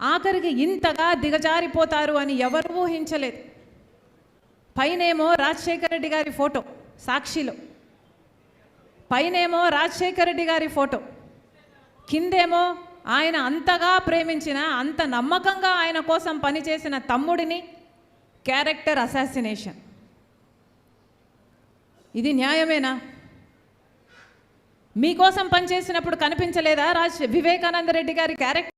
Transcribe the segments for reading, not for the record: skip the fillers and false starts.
ఆఖరికి ఇంతగా దిగజారిపోతారు అని ఎవరు ఊహించలేదు. పైనేమో రాజశేఖర రెడ్డి గారి ఫోటో సాక్షిలో, పైనేమో రాజశేఖర రెడ్డి గారి ఫోటో, కిందేమో ఆయన అంతగా ప్రేమించిన, అంత నమ్మకంగా ఆయన కోసం పనిచేసిన తమ్ముడిని క్యారెక్టర్ అసాసినేషన్. ఇది న్యాయమేనా? మీకోసం పనిచేసినప్పుడు కనిపించలేదా వివేకానంద రెడ్డి గారి క్యారెక్టర్?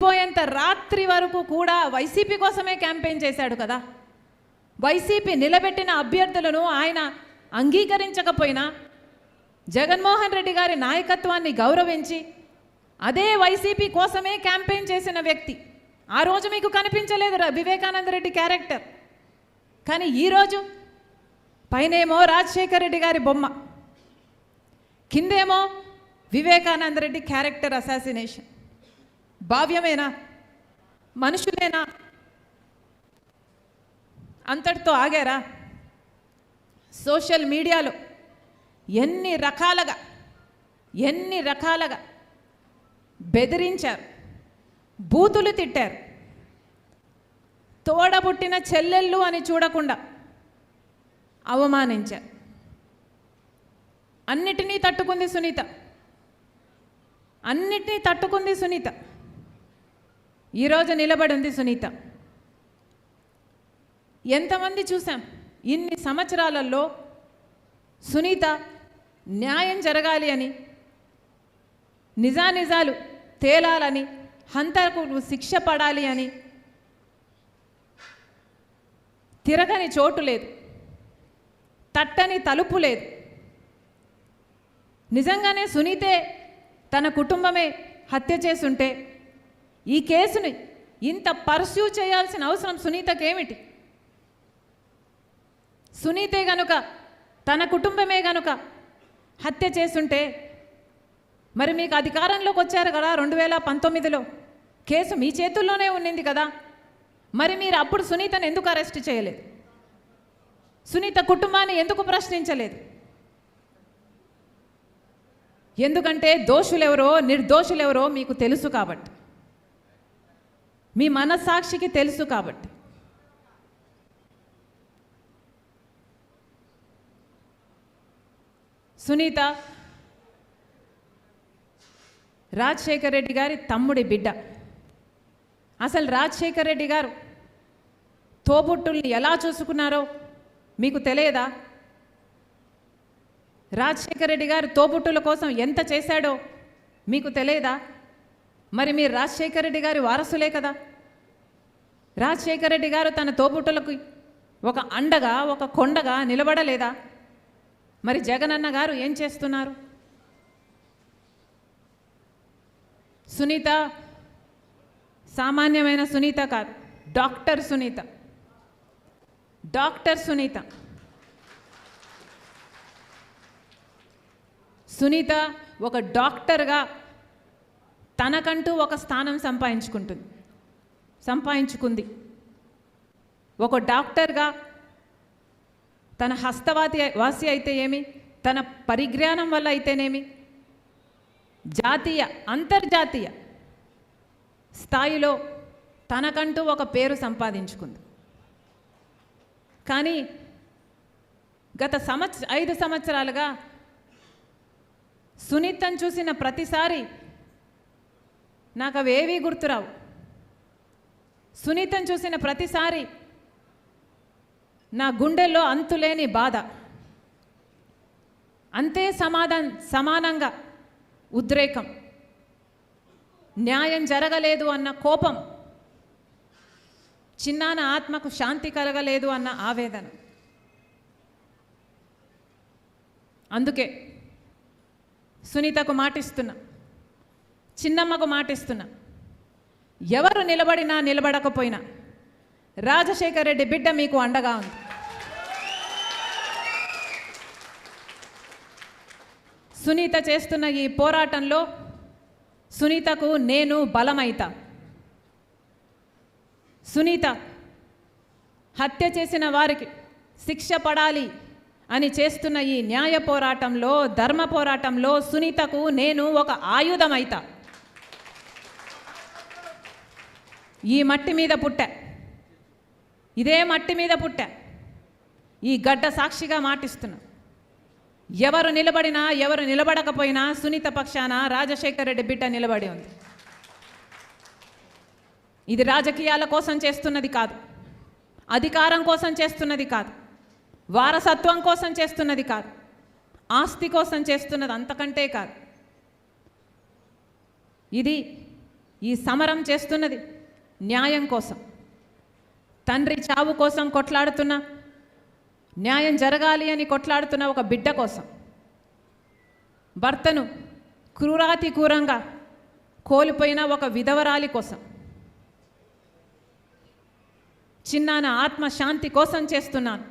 పోయేంత రాత్రి వరకు కూడా వైసీపీ కోసమే క్యాంపెయిన్ చేశాడు కదా. వైసీపీ నిలబెట్టిన అభ్యర్థులను ఆయన అంగీకరించకపోయినా జగన్మోహన్ రెడ్డి గారి నాయకత్వాన్ని గౌరవించి అదే వైసీపీ కోసమే క్యాంపెయిన్ చేసిన వ్యక్తి. ఆ రోజు మీకు కనిపించలేదు వివేకానంద రెడ్డి క్యారెక్టర్. కానీ ఈరోజు పైనేమో రాజశేఖర రెడ్డి గారి బొమ్మ, కిందేమో వివేకానంద రెడ్డి క్యారెక్టర్ అసాసినేషన్. భావ్యమేనా? మనుషులేనా? అంతటితో ఆగారా? సోషల్ మీడియాలో ఎన్ని రకాలుగా బెదిరించారు, బూతులు తిట్టారు. తోడబుట్టిన చెల్లెళ్ళు అని చూడకుండా అవమానించారు. అన్నిటినీ తట్టుకుంది సునీత, అన్నిటినీ తట్టుకుంది సునీత. ఈరోజు నిలబడి ఉంది సునీత. ఎంతమంది చూసాం ఇన్ని సంవత్సరాలలో సునీత న్యాయం జరగాలి అని, నిజానిజాలు తేలాలని, హంతకులు శిక్ష పడాలి అని తిరగని చోటు లేదు, తట్టని తలుపు లేదు. నిజంగానే సునీతే తన కుటుంబమే హత్య చేసుంటే ఈ కేసుని ఇంత పర్స్యూ చేయాల్సిన అవసరం సునీతకేమిటి? సునీతే గనుక, తన కుటుంబమే గనుక హత్య చేసుంటే మరి మీకు అధికారంలోకి వచ్చారు కదా 2019లో, కేసు మీ చేతుల్లోనే ఉన్నింది కదా. మరి మీరు అప్పుడు సునీతను ఎందుకు అరెస్ట్ చేయలేదు? సునీత కుటుంబాన్ని ఎందుకు ప్రశ్నించలేదు? ఎందుకంటే దోషులెవరో నిర్దోషులెవరో మీకు తెలుసు కాబట్టి, మీ మనస్సాక్షికి తెలుసు కాబట్టి. సునీత రాజశేఖర రెడ్డి గారి తమ్ముడి బిడ్డ. అసలు రాజశేఖర రెడ్డి గారు తోబుట్టుల్ని ఎలా చూసుకున్నారో మీకు తెలియదా? రాజశేఖర రెడ్డి గారు తోబుట్టుల కోసం ఎంత చేశాడో మీకు తెలియదా? మరి మీరు రాజశేఖర రెడ్డి గారి వారసులే కదా. రాజశేఖర రెడ్డి గారు తన తోబుట్టులకు ఒక అండగా, ఒక కొండగా నిలబడలేదా? మరి జగనన్న గారు ఏం చేస్తున్నారు? సునీత సామాన్యమైన సునీత కాదు, డాక్టర్ సునీత. డాక్టర్ సునీత. సునీత ఒక డాక్టర్గా తనకంటూ ఒక స్థానం సంపాదించుకుంది. ఒక డాక్టర్గా తన వాసి అయితే ఏమి, తన పరిజ్ఞానం వల్ల అయితేనేమి, జాతీయ అంతర్జాతీయ స్థాయిలో తనకంటూ ఒక పేరు సంపాదించుకుంది. కానీ గత 5 సంవత్సరాలుగా సునీతను చూసిన ప్రతిసారి నాకు అవేవీ గుర్తురావు. సునీతను చూసిన ప్రతిసారి నా గుండెల్లో అంతులేని బాధ, అంతే సమానంగా ఉద్రేకం, న్యాయం జరగలేదు అన్న కోపం, చిన్నాన ఆత్మకు శాంతి కలగలేదు అన్న ఆవేదన. అందుకే సునీతకు మాటిస్తున్నా, చిన్నమ్మకు మాటిస్తున్నా, ఎవరు నిలబడినా నిలబడకపోయినా రాజశేఖర రెడ్డి బిడ్డ మీకు అండగా ఉంది. సునీత చేస్తున్న ఈ పోరాటంలో సునీతకు నేను బలమైతా. సునీత హత్య చేసిన వారికి శిక్ష పడాలి అని చేస్తున్న ఈ న్యాయ పోరాటంలో, ధర్మ పోరాటంలో సునీతకు నేను ఒక ఆయుధమైతా. ఈ మట్టి మీద పుట్టా, ఇదే మట్టి మీద పుట్టా, ఈ గడ్డ సాక్షిగా మాటిస్తున్నా. ఎవరు నిలబడినా ఎవరు నిలబడకపోయినా సునీత పక్షాన రాజశేఖర్ రెడ్డి బిడ్డ నిలబడి ఉంది. ఇది రాజకీయాల కోసం చేస్తున్నది కాదు, అధికారం కోసం చేస్తున్నది కాదు, వారసత్వం కోసం చేస్తున్నది కాదు, ఆస్తి కోసం చేస్తున్నది అంతకంటే కాదు. ఇది ఈ సమరం చేస్తున్నది న్యాయం కోసం. తండ్రి చావు కోసం కొట్లాడుతున్న, న్యాయం జరగాలి అని కొట్లాడుతున్న ఒక బిడ్డ కోసం, భర్తను క్రూరాతి క్రూరంగా కోల్పోయిన ఒక విధవరాలి కోసం, చిన్నాన ఆత్మశాంతి కోసం చేస్తున్నాను.